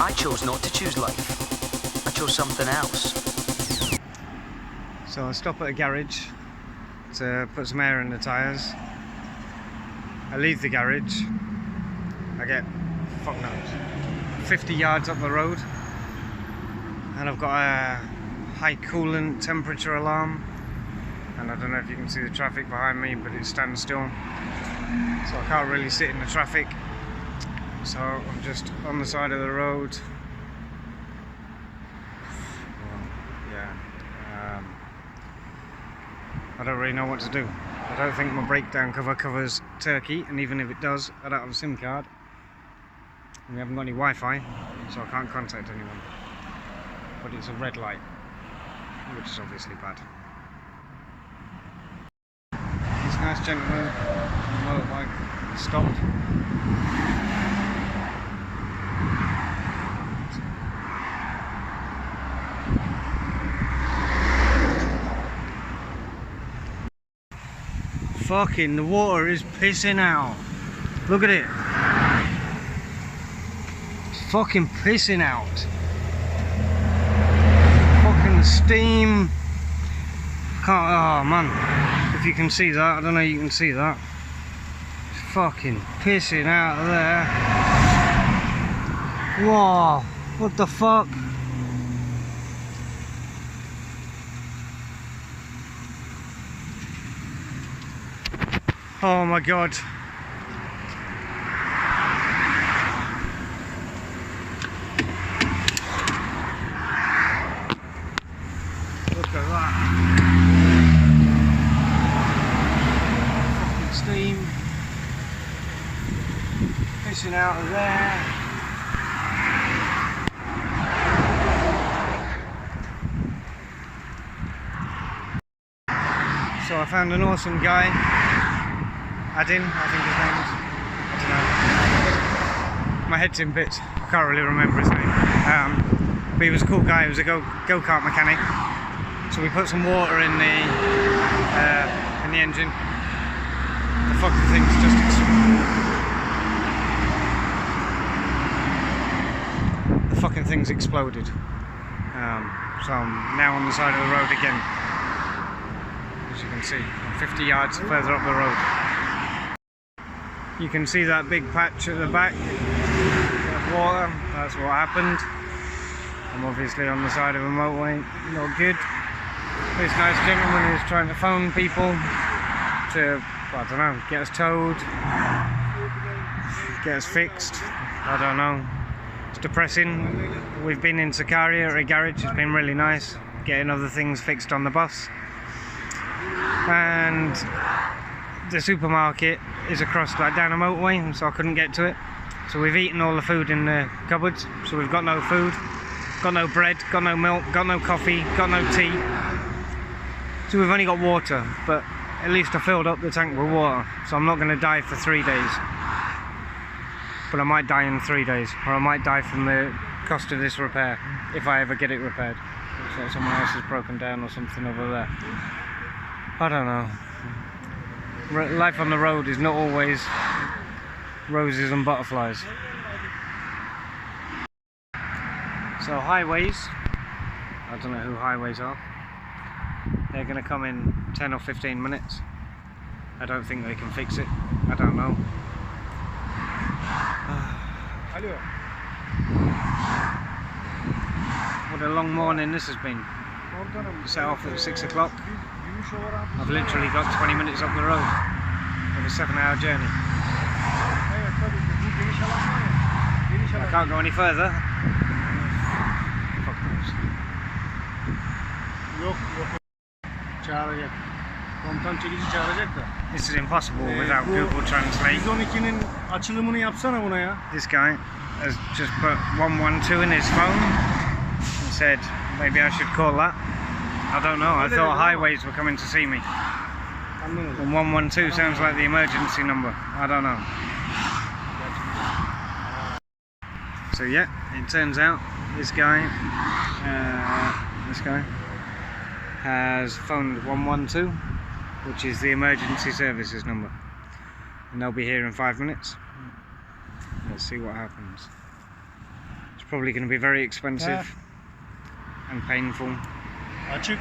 I chose not to choose life. I chose something else. So I stop at a garage to put some air in the tyres. I leave the garage. I get, fuck knows, 50 yards up the road, and I've got a high coolant temperature alarm, and I don't know if you can see the traffic behind me, but it stands still, so I can't really sit in the traffic. So I'm just on the side of the road. I don't really know what to do. I don't think my breakdown cover covers Turkey, and even if it does, I don't have a SIM card. And we haven't got any Wi-Fi, so I can't contact anyone. But it's a red light, which is obviously bad. This nice gentleman on a motorbike stopped. Fucking, the water is pissing out. Look at it. It's fucking pissing out. Fucking steam. Can't, oh man. If you can see that, I don't know if you can see that. It's fucking pissing out of there. Whoa, what the fuck? Oh my god. Look at that. Fucking steam. Pissing out of there. So I found an awesome guy. Adin, I think his name is. I don't know. My head's in bits. I can't really remember his name. But he was a cool guy. He was a go-kart mechanic. So we put some water in the engine. The fucking thing's just the fucking thing's exploded. So I'm now on the side of the road again. As you can see, I'm 50 yards further up the road. You can see that big patch at the back of water. That's what happened. I'm obviously on the side of a motorway, not good. This nice gentleman is trying to phone people to, I don't know, get us towed, get us fixed. I don't know. It's depressing. We've been in Sakarya at a garage. It's been really nice getting other things fixed on the bus. And the supermarket is across, like, down a motorway, so I couldn't get to it. So we've eaten all the food in the cupboards, so we've got no food, got no bread, got no milk, got no coffee, got no tea. So we've only got water, but at least I filled up the tank with water, so I'm not going to die for 3 days. But I might die in 3 days, or I might die from the cost of this repair, if I ever get it repaired. Looks like someone else has broken down or something over there. I don't know. Life on the road is not always roses and butterflies. So highways, I don't know who highways are. They're going to come in 10 or 15 minutes. I don't think they can fix it. I don't know. What a long morning this has been. Set off at 6 o'clock. I've literally got 20 minutes up the road with a 7-hour journey. I can't go any further. Fuck knows. This is impossible without Google Translate. This guy has just put 112 in his phone and said maybe I should call that. I don't know, I thought highways were coming to see me. And 112 sounds like the emergency number. I don't know. So yeah, it turns out this guy has phoned 112, which is the emergency services number. And they'll be here in 5 minutes. Let's see what happens. It's probably going to be very expensive and painful.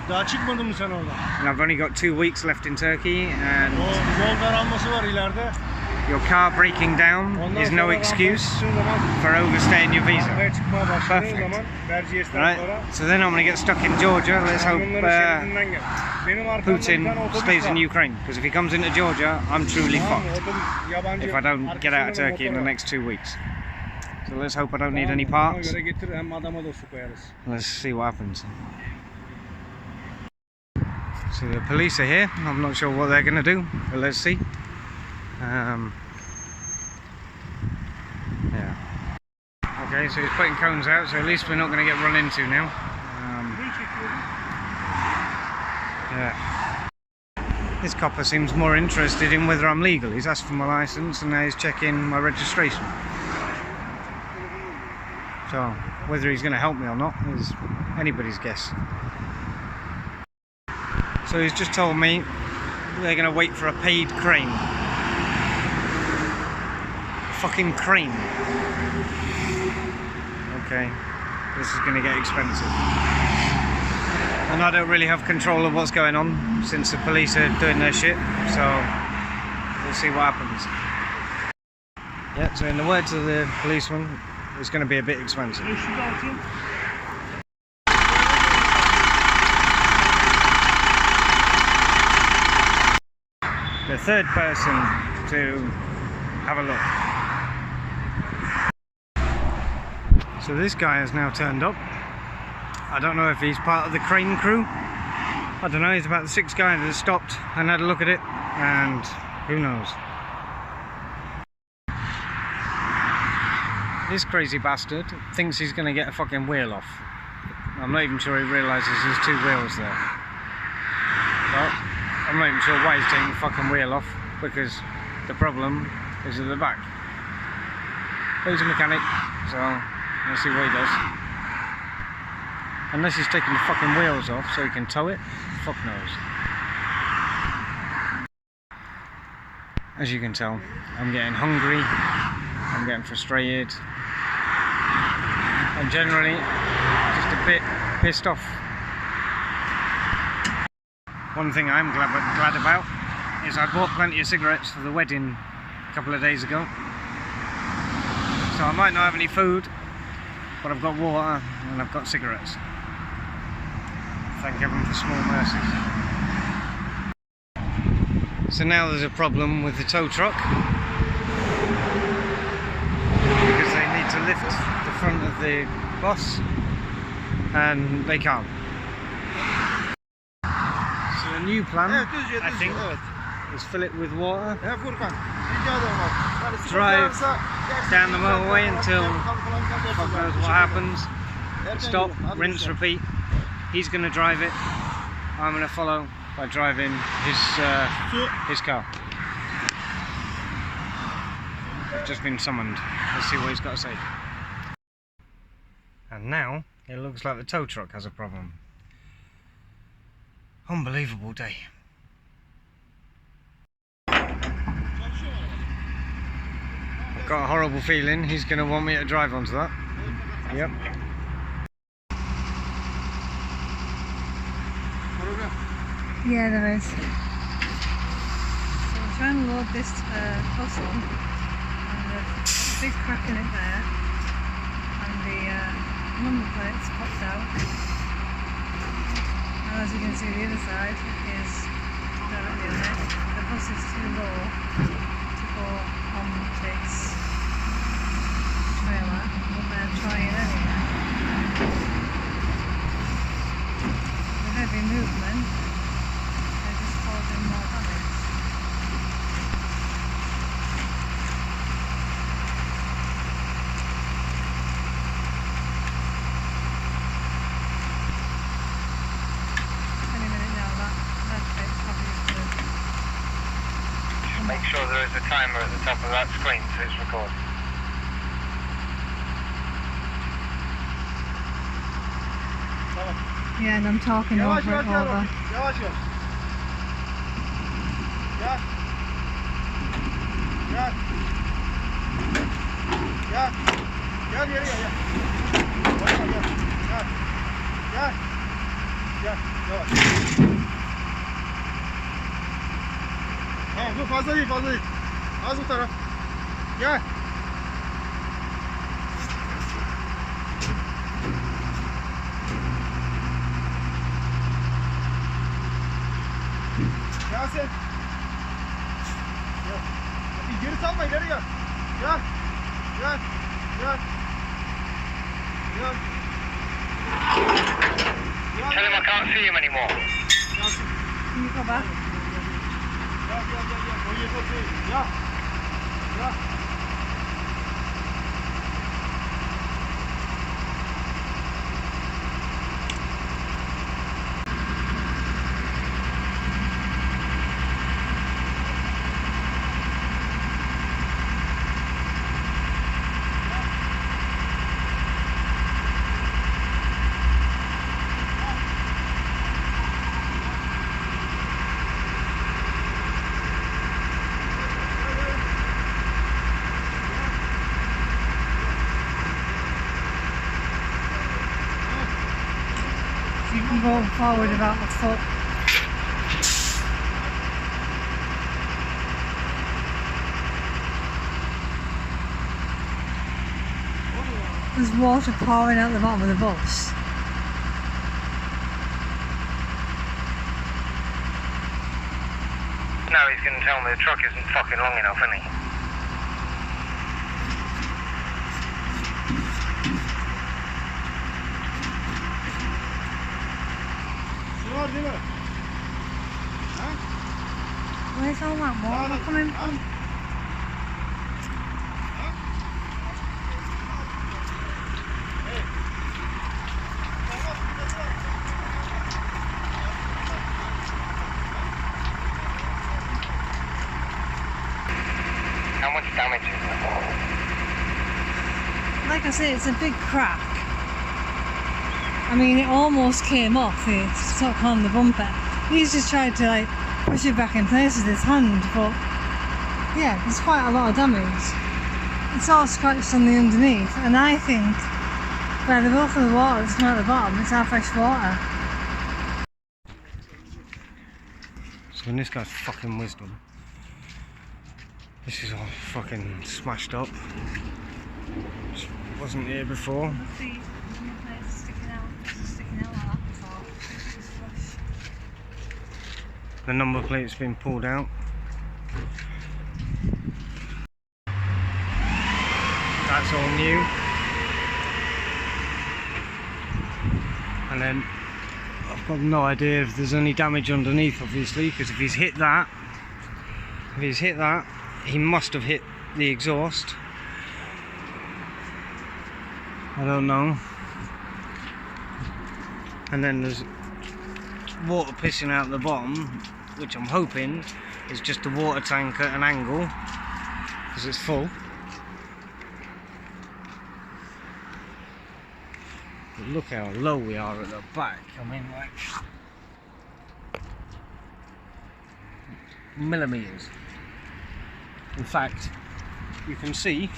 Daha çıkmadın mı sen oradan? And I've only got 2 weeks left in Turkey, and O yol daralması var ileride. your car breaking down Ondan is sonra no excuse çıktığın zaman for overstaying your visa. arkaya çıkmaya başladığın Perfect. zaman Berciyes'ten Right, sonra so then I'm going to get stuck in Georgia. Let's hope kamyonların şeridinden gel. Benim arkamda bir Putin tane otobüs stays in var. Ukraine, because if he comes into Georgia, I'm truly Tamam mı? fucked Otobüs, yabancı if I don't get out of arkasında Turkey in the motor var. next 2 weeks. So let's hope I don't need Tamam any mı? Ona parts. göre getir, hem adama da su koyarız. Let's see what happens. So the police are here. I'm not sure what they're going to do, but let's see. Yeah. Okay, so he's putting cones out, so at least we're not going to get run into now. Yeah. This copper seems more interested in whether I'm legal. He's asked for my license and now he's checking my registration. So whether he's going to help me or not is anybody's guess. So he's just told me they're going to wait for a paid crane. A fucking crane. Okay, this is going to get expensive. And I don't really have control of what's going on since the police are doing their shit, so we'll see what happens. Yeah, so in the words of the policeman, it's going to be a bit expensive. The third person to have a look. So this guy has now turned up. I don't know if he's part of the crane crew. I don't know, he's about the 6th guy that has stopped and had a look at it, and who knows. This crazy bastard thinks he's going to get a fucking wheel off. I'm not even sure he realises there's 2 wheels there. Well, I'm not even sure why he's taking the fucking wheel off, because the problem is at the back. But he's a mechanic, so let's see what he does. Unless he's taking the fucking wheels off so he can tow it, fuck knows. As you can tell, I'm getting hungry, I'm getting frustrated, and generally just a bit pissed off. One thing I'm glad about is I bought plenty of cigarettes for the wedding a couple of days ago. So I might not have any food, but I've got water and I've got cigarettes. Thank heaven for small mercies. So now there's a problem with the tow truck, because they need to lift the front of the bus and they can't. So the new plan, I think, is fill it with water, drive down the motorway until fuck knows what happens, stop, rinse, repeat. He's going to drive it, I'm going to follow by driving his car. I've just been summoned, let's see what he's got to say. And now it looks like the tow truck has a problem. Unbelievable day. I've got a horrible feeling he's going to want me to drive onto that. Yep. Yeah, there is. So we're trying to load this bus on, and there's a big crack in it there, and the number plate's popped out. And as you can see, the other side is directly on it. The bus is too low to go on this trailer, but they're trying anyway. With heavy movement, they're just causing more damage. Any minute now, that bit's probably good. Make sure there is a timer at the top of that screen so it's recorded. Yeah, and I'm talking over it over. Yavaş yavaş. Gel. Gel. Gel. Gel geriye gel. Yavaş. Tamam dur fazla değil fazla değil. Az bu taraf. Gel. Yasin. Gel. Geri salma ileri gel. Gel. Gel. Gel. Gel. Tell him I can't see him anymore. Yasin. Can you go back? Gel gel gel gel. O yeri otur. Gel. Gel. So you can go forward about a foot. There's water pouring out the bottom of the bus. No, he's going to tell me the truck isn't fucking long enough, isn't he? Şu var değil mi? Ha? Where's all that water coming from? How much damage is there? Like I say, it's a big crack. I mean, it almost came off. It stuck on the bumper. He's just tried to like push it back in place with his hand, but yeah, there's quite a lot of damage. It's all scratched on the underneath, and I think by the bulk of the water that's coming out the bottom, it's our fresh water. So in this guy's fucking wisdom, this is all fucking smashed up. Just wasn't here before. The number plate's been pulled out. That's all new. And then I've got no idea if there's any damage underneath, obviously, because if he's hit that, he must have hit the exhaust. I don't know. And then there's water pissing out the bottom, which I'm hoping is just the water tank at an angle, because it's full. But look how low we are at the back. I mean, like millimeters. In fact, you can see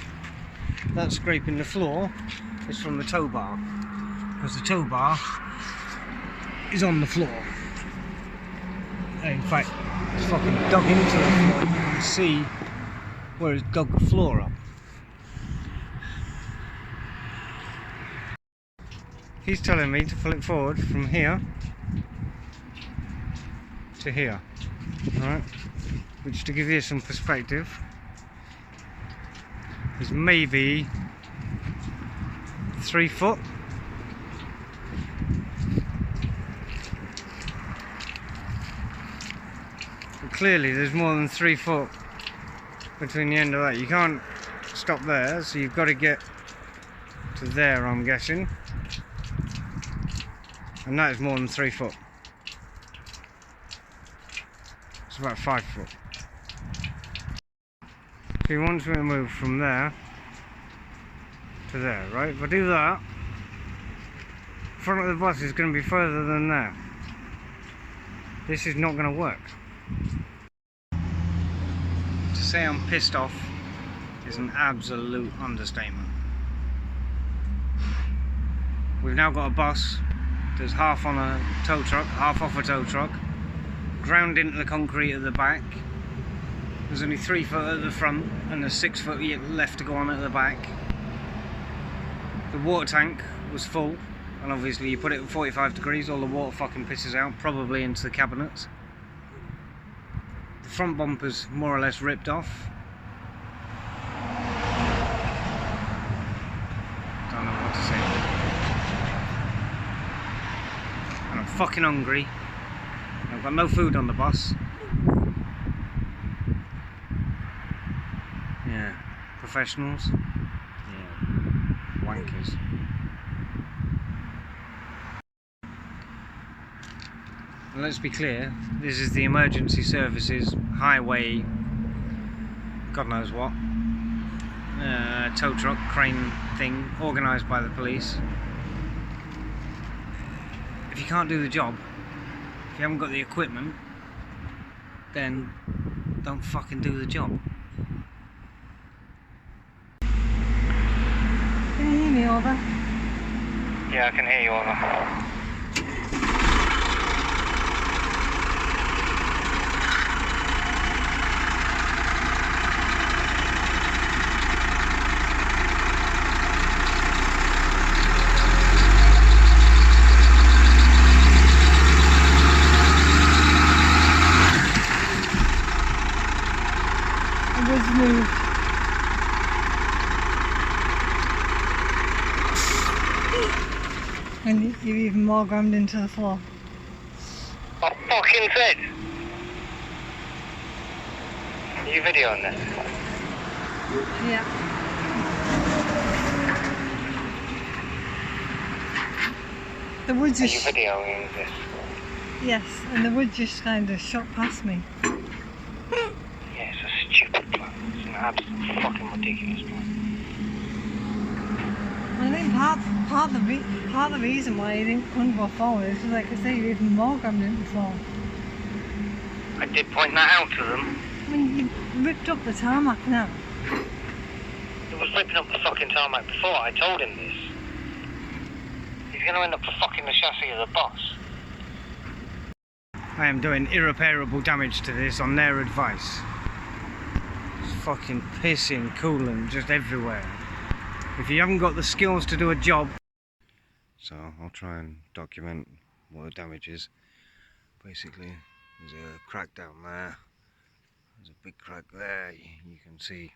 that scraping the floor is from the tow bar, because the tow bar is on the floor. In fact, it's fucking dug into the floor. You can see where it's dug the floor up. He's telling me to pull it forward from here to here, right? Which, to give you some perspective, is maybe 3 foot. But clearly there's more than 3 foot between the end of that. You can't stop there, so you've got to get to there, I'm guessing. And that is more than 3 foot. It's about 5 foot. So he wants me to move from there to there, right? If I do that, front of the bus is going to be further than there. This is not going to work. To say I'm pissed off is an absolute understatement. We've now got a bus There's half on a tow truck, half off a tow truck, ground into the concrete at the back. There's only 3 foot at the front and there's 6 foot left to go on at the back. The water tank was full, and obviously you put it at 45 degrees, all the water fucking pisses out, probably into the cabinets. The front bumper's more or less ripped off. Don't know what to say. And I'm fucking hungry. I've got no food on the bus. Yeah, professionals. Yeah, wankers. And let's be clear, this is the emergency services highway, God knows what, tow truck, crane thing, organised by the police. If you can't do the job, if you haven't got the equipment, then don't fucking do the job. Can you hear me, over? Yeah, I can hear you, over. Moved. And you've even more grammed into the floor. I fucking said! Are you videoing this? Yeah. The wood Are you just... videoing this? Yes, and the wood just kind of shot past me. Yeah, it's a stupid plan. It's an absolute fucking ridiculous plan. I think part of the reason why you couldn't go forward is because, like I say, you're even more grammed into the floor. I did point that out to them. I mean, you ripped up the tarmac now. He was ripping up the fucking tarmac before. I told him this. He's going to end up fucking the chassis of the bus. I am doing irreparable damage to this on their advice. It's fucking pissing coolant just everywhere. If you haven't got the skills to do a job... So I'll try and document what the damage is. Basically, there's a crack down there. There's a big crack there. You can see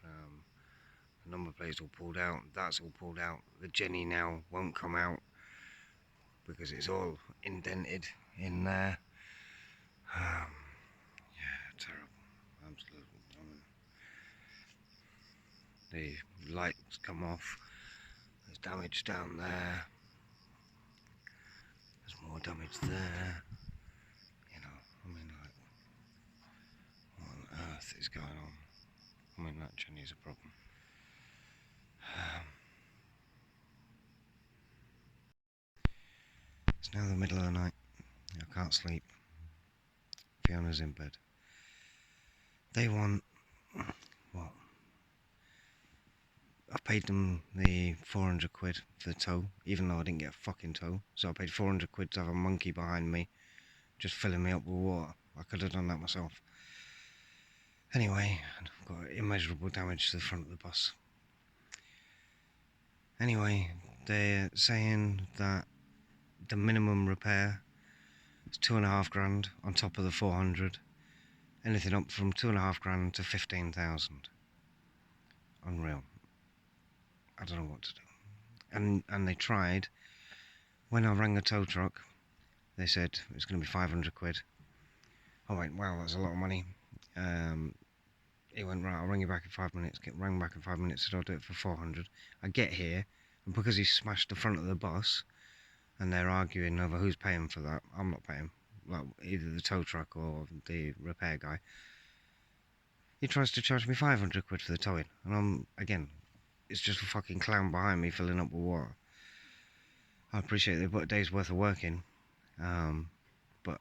the number plate's all pulled out. That's all pulled out. The Jenny now won't come out because it's all indented in there. Yeah, terrible. Absolutely. The lights come off. There's damage down there. There's more damage there. You know, I mean, like, what on earth is going on? I mean, that Jenny's a problem. It's now the middle of the night. I can't sleep. Fiona's in bed. They want, what? I paid them the 400 quid for the tow, even though I didn't get a fucking tow. So I paid 400 quid to have a monkey behind me, just filling me up with water. I could have done that myself. Anyway, I've got immeasurable damage to the front of the bus. Anyway, they're saying that the minimum repair is 2.5 grand on top of the 400. Anything up from 2.5 grand to 15,000. Unreal. I don't know what to do. And they tried. When I rang the tow truck, they said it was going to be 500 quid. I went, wow, that's a lot of money. He went, right, I'll ring you back in 5 minutes. Rang back in 5 minutes, said I'll do it for 400. I get here, and because he smashed the front of the bus, and they're arguing over who's paying for that, I'm not paying. Like, either the tow truck or the repair guy. He tries to charge me 500 quid for the towing. And again, it's just a fucking clown behind me filling up with water. I appreciate they put a day's worth of work in, but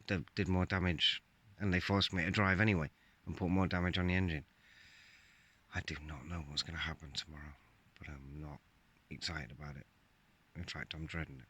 they did more damage, and they forced me to drive anyway, and put more damage on the engine. I do not know what's going to happen tomorrow, but I'm not excited about it. In fact, I'm dreading it.